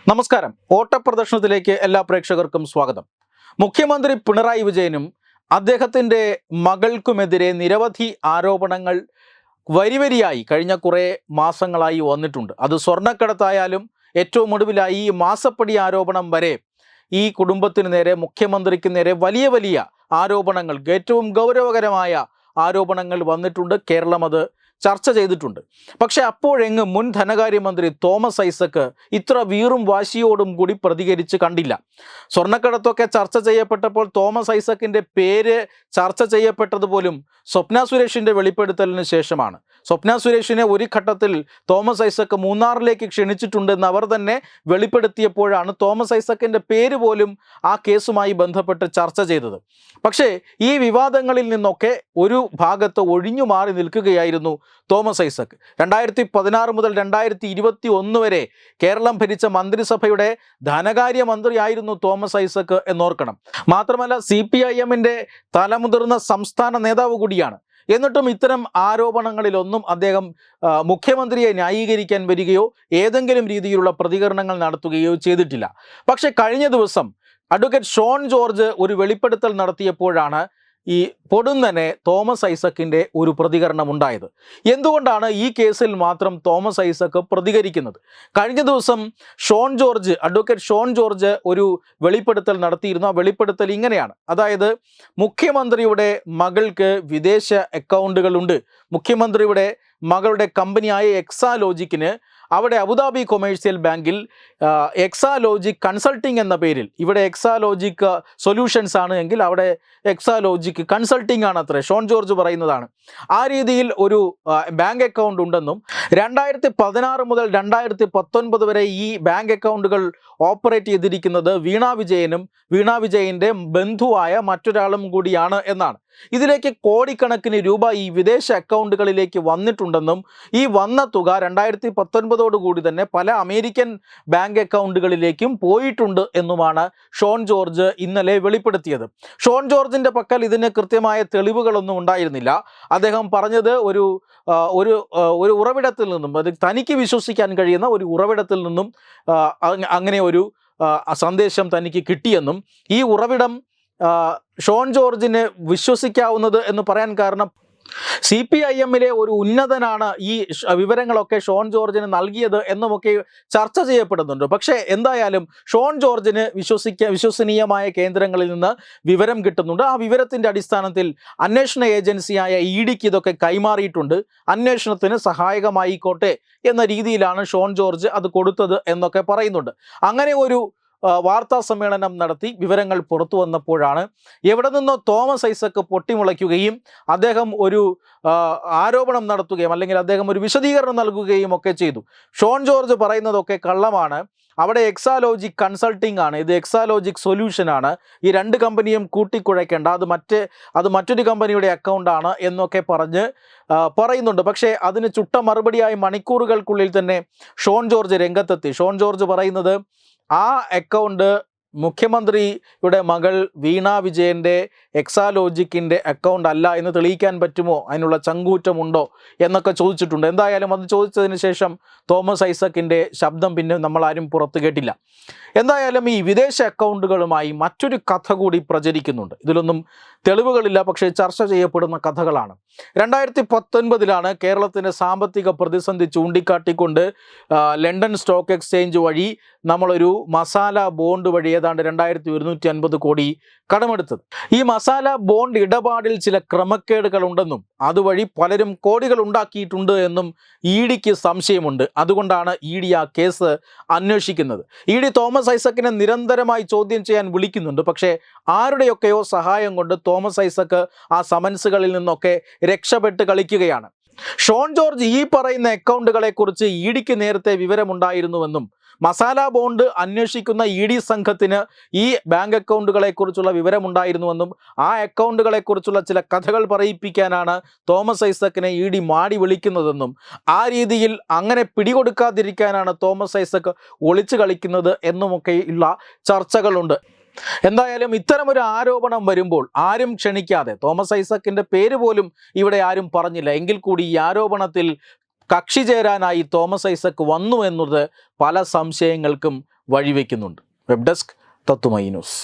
നമസ്കാരം. ഓട്ടപ്രദർശനത്തിലേക്ക് എല്ലാ പ്രേക്ഷകർക്കും സ്വാഗതം. മുഖ്യമന്ത്രി പിണറായി വിജയനും അദ്ദേഹത്തിൻ്റെ മകൾക്കുമെതിരെ നിരവധി ആരോപണങ്ങൾ വരിവരിയായി കഴിഞ്ഞ കുറേ മാസങ്ങളായി വന്നിട്ടുണ്ട്. അത് സ്വർണ്ണക്കടത്തായാലും ഏറ്റവും ഒടുവിലായി ഈ മാസപ്പടി ആരോപണം വരെ ഈ കുടുംബത്തിന് നേരെ, മുഖ്യമന്ത്രിക്ക് നേരെ വലിയ വലിയ ആരോപണങ്ങൾ, ഏറ്റവും ഗൗരവകരമായ ആരോപണങ്ങൾ വന്നിട്ടുണ്ട്. കേരളം അത് ചർച്ച ചെയ്തിട്ടുണ്ട്. പക്ഷെ അപ്പോഴെങ്ങും മുൻ ധനകാര്യമന്ത്രി തോമസ് ഐസക് ഇത്ര വീറും വാശിയോടും കൂടി പ്രതികരിച്ച് കണ്ടില്ല. സ്വർണ്ണക്കടത്തൊക്കെ ചർച്ച ചെയ്യപ്പെട്ടപ്പോൾ തോമസ് ഐസക്കിൻ്റെ പേര് ചർച്ച ചെയ്യപ്പെട്ടതുപോലും സ്വപ്ന സുരേഷിൻ്റെ വെളിപ്പെടുത്തലിന് ശേഷമാണ്. സ്വപ്ന സുരേഷിനെ ഒരു ഘട്ടത്തിൽ തോമസ് ഐസക് മൂന്നാറിലേക്ക് ക്ഷണിച്ചിട്ടുണ്ടെന്ന് അവർ തന്നെ വെളിപ്പെടുത്തിയപ്പോഴാണ് തോമസ് ഐസക്കിൻ്റെ പേര് പോലും ആ കേസുമായി ബന്ധപ്പെട്ട് ചർച്ച ചെയ്തത്. പക്ഷേ ഈ വിവാദങ്ങളിൽ നിന്നൊക്കെ ഒരു ഭാഗത്ത് ഒഴിഞ്ഞു മാറി നിൽക്കുകയായിരുന്നു തോമസ് ഐസക്. 2016 മുതൽ 2021 വരെ കേരളം ഭരിച്ച മന്ത്രിസഭയുടെ ധനകാര്യമന്ത്രിയായിരുന്നു തോമസ് ഐസക് എന്നോർക്കണം. മാത്രമല്ല CPIM-ന്റെ തലമുതിർന്ന സംസ്ഥാന നേതാവ് കൂടിയാണ്. എന്നിട്ടും ഇത്തരം ആരോപണങ്ങളിലൊന്നും അദ്ദേഹം മുഖ്യമന്ത്രിയെ ന്യായീകരിക്കാൻ വരികയോ ഏതെങ്കിലും രീതിയിലുള്ള പ്രതികരണങ്ങൾ നടത്തുകയോ ചെയ്തിട്ടില്ല. പക്ഷെ കഴിഞ്ഞ ദിവസം അഡ്വക്കേറ്റ് ഷോൺ ജോർജ് ഒരു വെളിപ്പെടുത്തൽ നടത്തിയപ്പോഴാണ് ഈ പൊടുന്നനെ തോമസ് ഐസക്കിൻ്റെ ഒരു പ്രതികരണം ഉണ്ടായത്. എന്തുകൊണ്ടാണ് ഈ കേസിൽ മാത്രം തോമസ് ഐസക് പ്രതികരിക്കുന്നത്? കഴിഞ്ഞ ദിവസം അഡ്വക്കേറ്റ് ഷോൺ ജോർജ് ഒരു വെളിപ്പെടുത്തൽ നടത്തിയിരുന്നു. ആ വെളിപ്പെടുത്തൽ ഇങ്ങനെയാണ്. അതായത്, മുഖ്യമന്ത്രിയുടെ മകൾക്ക് വിദേശ അക്കൗണ്ടുകളുണ്ട്. മുഖ്യമന്ത്രിയുടെ മകളുടെ കമ്പനിയായ എക്സാലോജിക്കിന് അവിടെ അബുദാബി കൊമേഴ്സ്യൽ ബാങ്കിൽ എക്സാലോജിക് കൺസൾട്ടിംഗ് എന്ന പേരിൽ, ഇവിടെ എക്സാലോജിക് സൊല്യൂഷൻസ് ആണ് എങ്കിൽ അവിടെ എക്സാലോജിക് കൺസൾട്ടിംഗ് ആണ് അത്രേ, ഷോൺ ജോർജ് പറയുന്നതാണ്. ആ രീതിയിൽ ഒരു ബാങ്ക് അക്കൗണ്ട് ഉണ്ടെന്നും 2016 മുതൽ 2019 വരെ ഈ ബാങ്ക് അക്കൗണ്ടുകൾ ഓപ്പറേറ്റ് ചെയ്തിരിക്കുന്നത് വീണ വിജയൻ്റെ ബന്ധുവായ മറ്റൊരാളും കൂടിയാണ് എന്നാണ്. ഇതിലേക്ക് കോടിക്കണക്കിന് രൂപ ഈ വിദേശ അക്കൗണ്ടുകളിലേക്ക് വന്നിട്ടുണ്ടെന്നും ഈ വന്ന തുക 2019 കൂടി തന്നെ പല അമേരിക്കൻ ബാങ്ക് അക്കൗണ്ടുകളിലേക്കും പോയിട്ടുണ്ട് എന്നുമാണ് ഷോൺ ജോർജ് ഇന്നലെ വെളിപ്പെടുത്തിയത്. ഷോൺ ജോർജിൻ്റെ പക്കൽ ഇതിന് കൃത്യമായ തെളിവുകളൊന്നും ഉണ്ടായിരുന്നില്ല. അദ്ദേഹം പറഞ്ഞത് ഒരു ഉറവിടത്തിൽ നിന്നും, അത് തനിക്ക് വിശ്വസിക്കാൻ കഴിയുന്ന ഒരു ഉറവിടത്തിൽ നിന്നും അങ്ങനെ ഒരു സന്ദേശം തനിക്ക് കിട്ടിയെന്നും ഈ ഉറവിടം ഷോൺ ജോർജിന് വിശ്വസിക്കാവുന്നത് എന്ന് പറയാൻ കാരണം CPIM-ലെ ഒരു ഉന്നതനാണ് ഈ വിവരങ്ങളൊക്കെ ഷോൺ ജോർജിന് നൽകിയത് എന്നുമൊക്കെ ചർച്ച ചെയ്യപ്പെടുന്നുണ്ട്. പക്ഷേ എന്തായാലും ഷോൺ ജോർജിന് വിശ്വസനീയമായ കേന്ദ്രങ്ങളിൽ നിന്ന് വിവരം കിട്ടുന്നുണ്ട്. ആ വിവരത്തിൻ്റെ അടിസ്ഥാനത്തിൽ അന്വേഷണ ഏജൻസിയായ EDക്ക് ഇതൊക്കെ കൈമാറിയിട്ടുണ്ട്. അന്വേഷണത്തിന് സഹായകമായിക്കോട്ടെ എന്ന രീതിയിലാണ് ഷോൺ ജോർജ് അത് കൊടുത്തത് എന്നൊക്കെ പറയുന്നുണ്ട്. അങ്ങനെ ഒരു വാർത്താ സമ്മേളനം നടത്തി വിവരങ്ങൾ പുറത്തു വന്നപ്പോഴാണ് എവിടെ നിന്നോ തോമസ് ഐസക് പൊട്ടിമുളയ്ക്കുകയും അദ്ദേഹം ഒരു ആരോപണം നടത്തുകയും അല്ലെങ്കിൽ അദ്ദേഹം ഒരു വിശദീകരണം നൽകുകയും ഒക്കെ ചെയ്തു. ഷോൺ ജോർജ് പറയുന്നതൊക്കെ കള്ളമാണ്, അവിടെ എക്സാലോജിക് കൺസൾട്ടിംഗ് ആണ്, ഇത് എക്സാലോജിക് സൊല്യൂഷൻ ആണ്, ഈ രണ്ട് കമ്പനിയും കൂട്ടിക്കുഴയ്ക്കേണ്ട, അത് മറ്റൊരു കമ്പനിയുടെ അക്കൗണ്ടാണ് എന്നൊക്കെ പറയുന്നുണ്ട്. പക്ഷേ അതിന് ചുട്ട മറുപടിയായി മണിക്കൂറുകൾക്കുള്ളിൽ തന്നെ ഷോൺ ജോർജ് രംഗത്തെത്തി. ഷോൺ ജോർജ് പറയുന്നത് ആ അക്കൗണ്ട് മുഖ്യമന്ത്രിയുടെ മകൾ വീണ വിജയൻ്റെ എക്സാലോജിക്കിൻ്റെ അക്കൗണ്ട് അല്ല എന്ന് തെളിയിക്കാൻ പറ്റുമോ, അതിനുള്ള ചങ്കൂറ്റമുണ്ടോ എന്നൊക്കെ ചോദിച്ചിട്ടുണ്ട്. എന്തായാലും അത് ചോദിച്ചതിന് ശേഷം തോമസ് ഐസക്കിൻ്റെ ശബ്ദം പിന്നെ നമ്മളാരും പുറത്തു കേട്ടില്ല. എന്തായാലും ഈ വിദേശ അക്കൗണ്ടുകളുമായി മറ്റൊരു കഥ കൂടി പ്രചരിക്കുന്നുണ്ട്. ഇതിലൊന്നും തെളിവുകളില്ല, പക്ഷേ ചർച്ച ചെയ്യപ്പെടുന്ന കഥകളാണ്. 2019 കേരളത്തിൻ്റെ സാമ്പത്തിക പ്രതിസന്ധി ചൂണ്ടിക്കാട്ടിക്കൊണ്ട് ലണ്ടൻ സ്റ്റോക്ക് എക്സ്ചേഞ്ച് വഴി നമ്മളൊരു മസാല ബോണ്ട് വഴി ഏതാണ്ട് 2150 കോടി കടമെടുത്തത്. ഈ മസാല ബോണ്ട് ഇടപാടിൽ ചില ക്രമക്കേടുകൾ ഉണ്ടെന്നും അതുവഴി പലരും കോടികൾ ഉണ്ടാക്കിയിട്ടുണ്ട് എന്നും EDക്ക് സംശയമുണ്ട്. അതുകൊണ്ടാണ് ED ആ കേസ് അന്വേഷിക്കുന്നത്. ED തോമസ് ഐസക്കിനെ നിരന്തരമായി ചോദ്യം ചെയ്യാൻ വിളിക്കുന്നുണ്ട്. പക്ഷേ ആരുടെയൊക്കെയോ സഹായം കൊണ്ട് തോമസ് ഐസക് ആ സമൻസുകളിൽ നിന്നൊക്കെ രക്ഷപ്പെട്ട് കളിക്കുകയാണ്. ഷോൺ ജോർജ് ഈ പറയുന്ന അക്കൗണ്ടുകളെക്കുറിച്ച് EDക്ക് നേരത്തെ വിവരമുണ്ടായിരുന്നുവെന്നും മസാല ബോണ്ട് അന്വേഷിക്കുന്ന ED സംഘത്തിന് ഈ ബാങ്ക് അക്കൗണ്ടുകളെക്കുറിച്ചുള്ള വിവരമുണ്ടായിരുന്നുവെന്നും ആ അക്കൗണ്ടുകളെക്കുറിച്ചുള്ള ചില കഥകൾ പറയിപ്പിക്കാനാണ് തോമസ് ഐസക്കിനെ ED മാടി വിളിക്കുന്നതെന്നും ആ രീതിയിൽ അങ്ങനെ പിടികൊടുക്കാതിരിക്കാനാണ് തോമസ് ഐസക് ഒളിച്ചു കളിക്കുന്നത് എന്നുമൊക്കെയുള്ള ചർച്ചകളുണ്ട്. എന്തായാലും ഇത്തരമൊരു ആരോപണം വരുമ്പോൾ ആരും ക്ഷണിക്കാതെ, തോമസ് ഐസക്കിൻ്റെ പേര് പോലും ഇവിടെ ആരും പറഞ്ഞില്ല, എങ്കിൽ കൂടി ഈ ആരോപണത്തിൽ കക്ഷി ചേരാനായി തോമസ് ഐസക് വന്നു എന്നത് പല സംശയങ്ങൾക്കും വഴിവെക്കുന്നുണ്ട്. വെബ് ഡെസ്ക് തത്തുമൈ ന്യൂസ്.